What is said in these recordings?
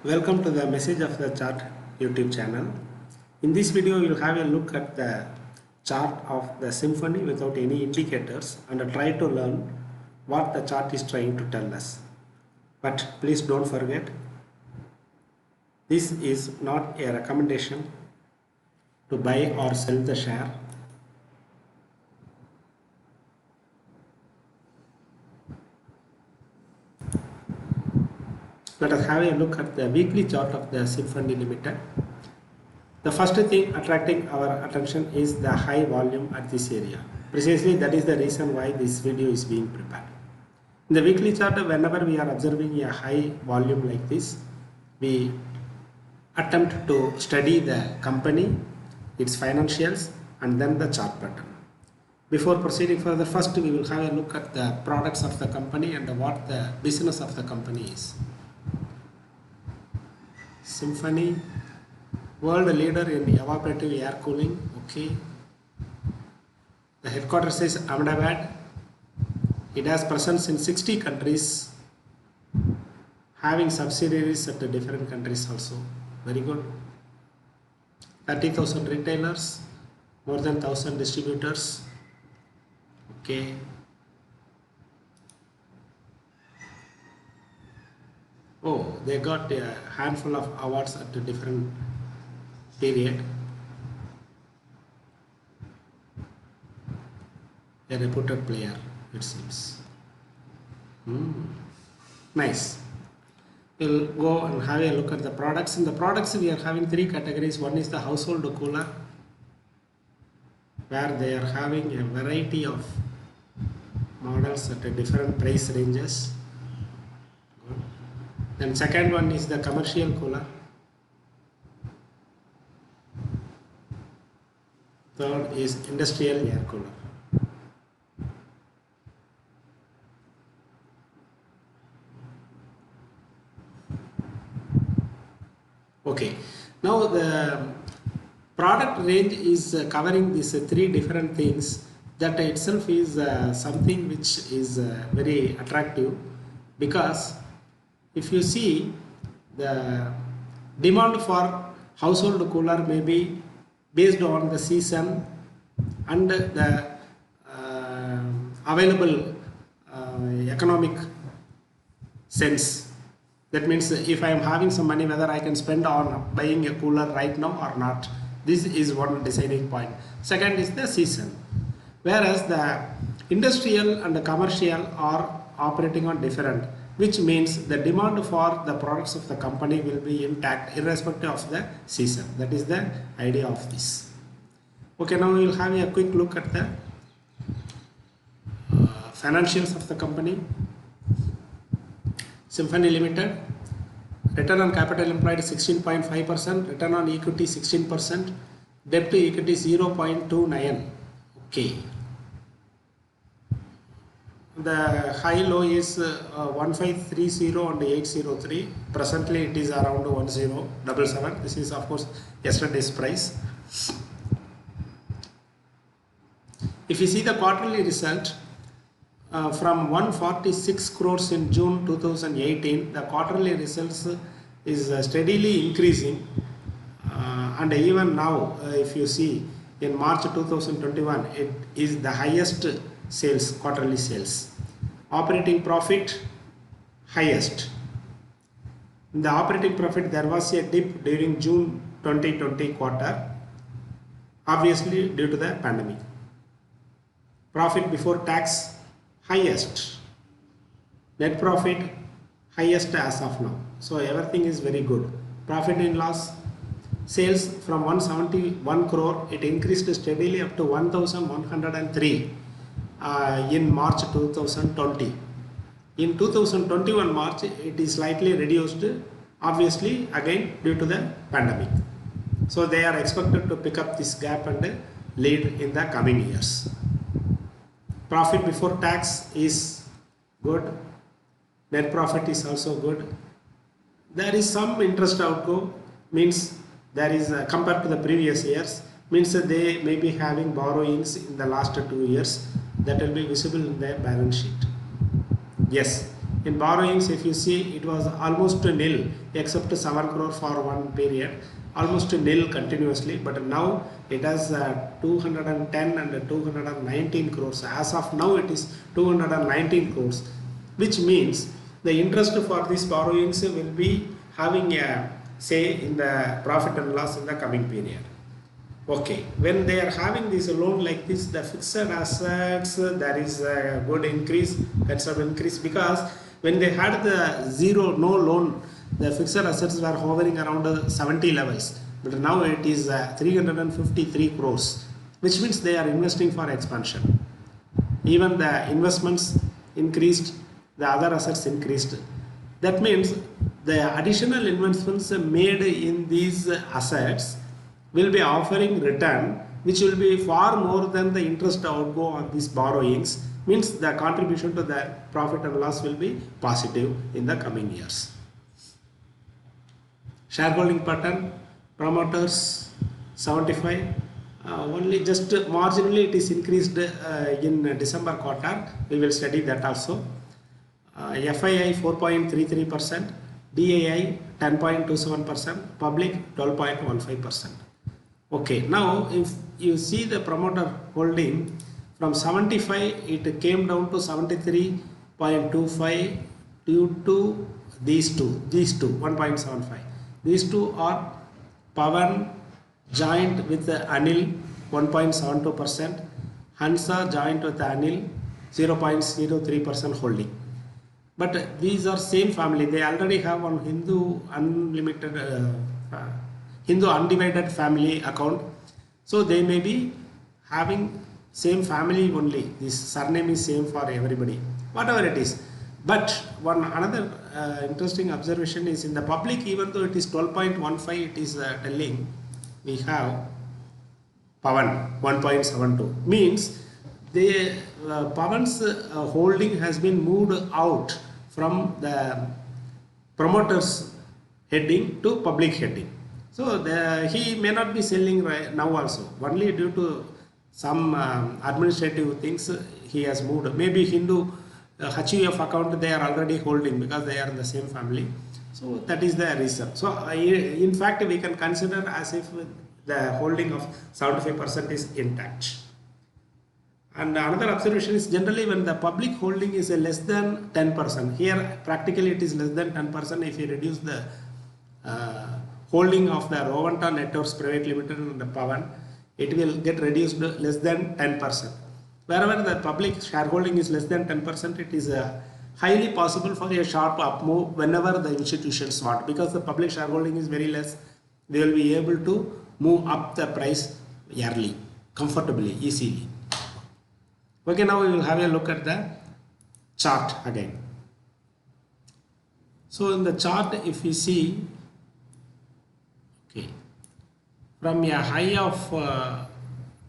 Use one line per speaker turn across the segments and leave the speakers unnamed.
Welcome to the Message of the Chart YouTube channel. In this video, you will have a look at the chart of the symphony without any indicators and try to learn what the chart is trying to tell us. But please don't forget, this is not a recommendation to buy or sell the share. Let us have a look at the weekly chart of the Symphony Limited. The first thing attracting our attention is the high volume at this area. Precisely that is the reason why this video is being prepared. In the weekly chart, whenever we are observing a high volume like this, we attempt to study the company, its financials, and then the chart pattern. Before proceeding further, first we will have a look at the products of the company and what the business of the company is. Symphony, world leader in evaporative air cooling. Okay. The headquarters is Ahmedabad. It has presence in 60 countries, having subsidiaries at the different countries also. Very good. 30,000 retailers, more than 1,000 distributors. Okay. Oh, they got a handful of awards at a different period. A reputed player, it seems. Nice. We'll go and have a look at the products. In the products, we are having three categories. One is the household cooler, where they are having a variety of models at a different price ranges. Good. Then second one is the commercial cooler. Third is industrial air cooler. Okay, now the product range is covering these three different things. That itself is something which is very attractive, because if you see, the demand for household cooler may be based on the season and the available economic sense. That means if I am having some money, whether I can spend on buying a cooler right now or not. This is one deciding point. Second is the season. Whereas the industrial and the commercial are operating on different, which means the demand for the products of the company will be intact irrespective of the season. That is the idea of this. Okay, now we will have a quick look at the financials of the company. Symphony Limited, return on capital employed 16.5%, return on equity 16%, debt to equity 0.29. Okay. The high low is 1530 and 803. Presently it is around 1077. This is of course yesterday's price. If you see the quarterly result, from 146 crores in June 2018, the quarterly results is steadily increasing, and even now if you see in March 2021, it is the highest sales, quarterly sales. Operating profit highest. In the operating profit, there was a dip during June 2020 quarter, obviously due to the pandemic. Profit before tax highest. Net profit highest as of now. So everything is very good. Profit and loss, sales from 171 crore, it increased steadily up to 1103 in March 2020. In 2021 March, it is slightly reduced, obviously again due to the pandemic. So they are expected to pick up this gap and lead in the coming years. Profit before tax is good. Net profit is also good. There is some interest outgo, means there is compared to the previous years, means that they may be having borrowings in the last 2 years. That will be visible in the balance sheet. Yes, In borrowings, if you see, it was almost nil except 7 crore for one period, almost nil continuously, but now it has 210 and 219 crores. As of now, it is 219 crores, which means the interest for these borrowings will be having a say in the profit and loss in the coming period. Okay, when they are having this loan like this, the fixed assets, there is a good increase, considerable increase, because when they had the zero, no loan, the fixed assets were hovering around 70 levels, but now it is 353 crores, which means they are investing for expansion. Even the investments increased, the other assets increased. That means the additional investments made in these assets will be offering return, which will be far more than the interest outgo on these borrowings, means the contribution to the profit and loss will be positive in the coming years. Shareholding pattern, promoters 75, only just marginally it is increased in December quarter. We will study that also. FII 4.33%, DAI 10.27%, public 12.15%. Okay, now if you see the promoter holding from 75, it came down to 73.25 due to these two 1.75. These two are Pawan joint with Anil 1.72%, Hansa joint with Anil 0.03% holding. But these are same family. They already have one Hindu unlimited Hindu undivided family account, so they may be having same family only. This surname is same for everybody, whatever it is. But one another interesting observation is in the public, even though it is 12.15, it is telling we have Pawan 1.72, means the Pawan's holding has been moved out from the promoter's heading to public heading. So he may not be selling right now also, only due to some administrative things he has moved. Maybe Hindu HUF account they are already holding because they are in the same family. So that is the reason. So in fact we can consider as if the holding of 75% is intact. And another observation is generally when the public holding is less than 10%, here practically it is less than 10%. If you reduce the holding of the Rovanta Networks Private Limited and the Pawan, it will get reduced less than 10%. Wherever the public shareholding is less than 10%, it is highly possible for a sharp up move whenever the institutions want, because the public shareholding is very less. They will be able to move up the price yearly, comfortably, easily. Okay, now we will have a look at the chart again. So in the chart, if you see, okay, from a high of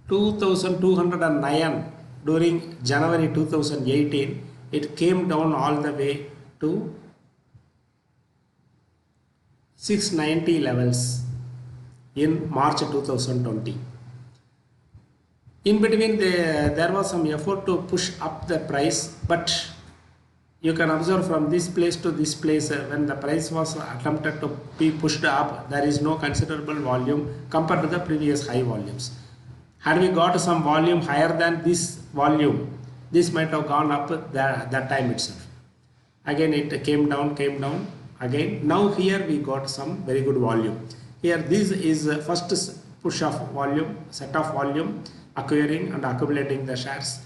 2209 during January 2018, it came down all the way to 690 levels in March 2020. In between there was some effort to push up the price, but you can observe from this place to this place, when the price was attempted to be pushed up, there is no considerable volume compared to the previous high volumes. Had we got some volume higher than this volume, this might have gone up that time itself. Again it came down again. Now here we got some very good volume. Here this is first push of volume, set of volume, acquiring and accumulating the shares.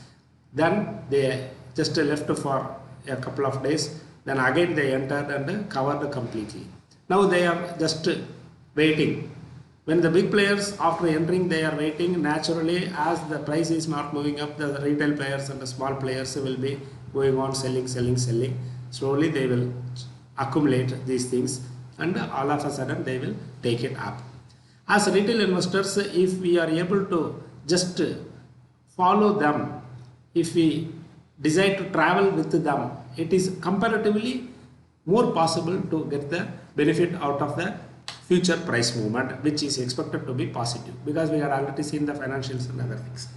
Then they just left for a couple of days, then again they entered and covered completely. Now they are just waiting. When the big players after entering, they are waiting. Naturally, as the price is not moving up, the retail players and the small players will be going on selling. Slowly they will accumulate these things and all of a sudden they will take it up. As retail investors, if we are able to just follow them, if we decide to travel with them, it is comparatively more possible to get the benefit out of the future price movement, which is expected to be positive, because we are already seen the financials and other things.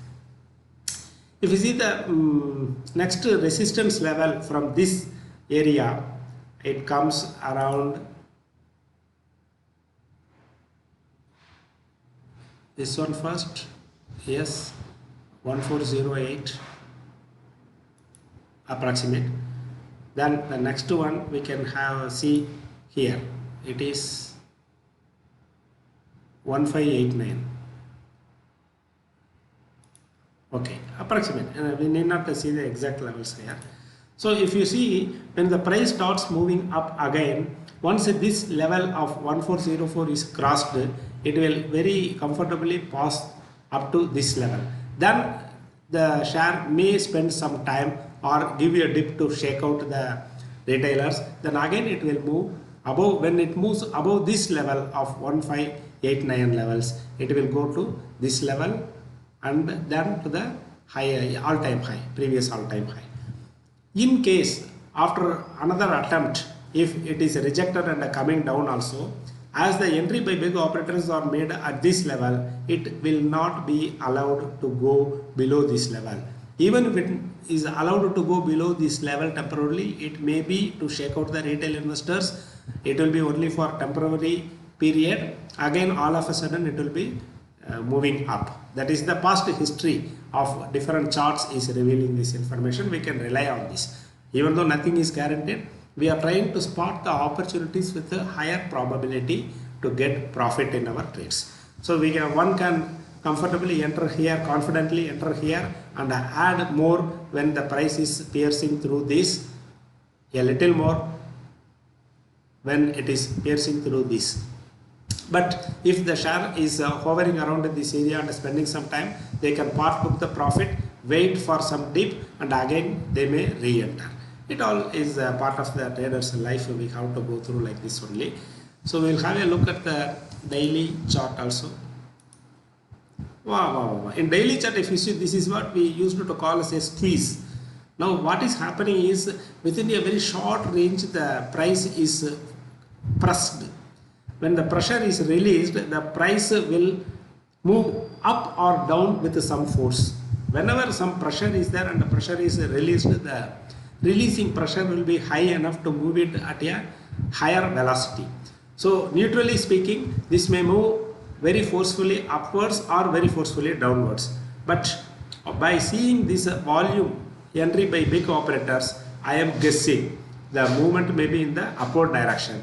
If you see the next resistance level from this area, it comes around this one first. Yes, 1408 approximate. Then the next one we can have see here, it is 1589. Okay, approximate. We need not see the exact levels here. So if you see, when the price starts moving up again, once this level of 1404 is crossed, it will very comfortably pass up to this level. Then the share may spend some time or give you a dip to shake out the retailers. Then again it will move above. When it moves above this level of 1589 levels, it will go to this level and then to the high, all-time high, previous all-time high. In case after another attempt, if it is rejected and coming down also, as the entry by big operators are made at this level, it will not be allowed to go below this level. Even if it is allowed to go below this level temporarily, it may be to shake out the retail investors. It will be only for temporary period. Again, all of a sudden it will be moving up. That is the past history of different charts is revealing this information. We can rely on this. Even though nothing is guaranteed, we are trying to spot the opportunities with a higher probability to get profit in our trades. So one can comfortably enter here, confidently enter here and add more when the price is piercing through this, a little more when it is piercing through this. But if the share is hovering around this area and spending some time, they can part book the profit, wait for some dip and again they may re-enter. It all is part of the trader's life. We have to go through like this only. So we will have a look at the daily chart also. Wow. In daily chart, if you see, this is what we used to call as a squeeze. Now what is happening is, within a very short range the price is pressed. When the pressure is released, the price will move up or down with some force. Whenever some pressure is there and the pressure is released, the releasing pressure will be high enough to move it at a higher velocity. So neutrally speaking, this may move very forcefully upwards or very forcefully downwards. But by seeing this volume entry by big operators, I am guessing the movement may be in the upward direction,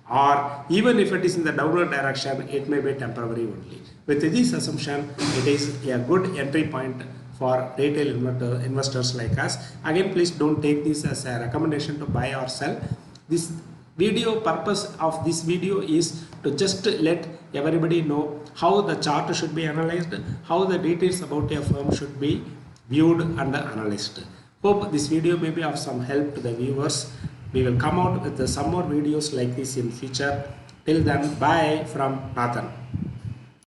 or even if it is in the downward direction, it may be temporary only. With this assumption, it is a good entry point for retail investors like us. Again, please don't take this as a recommendation to buy or sell. This video purpose of this video is to just let everybody know how the chart should be analyzed, how the details about a firm should be viewed and analyzed. Hope this video may be of some help to the viewers. We will come out with some more videos like this in future. Till then, bye from Nathan.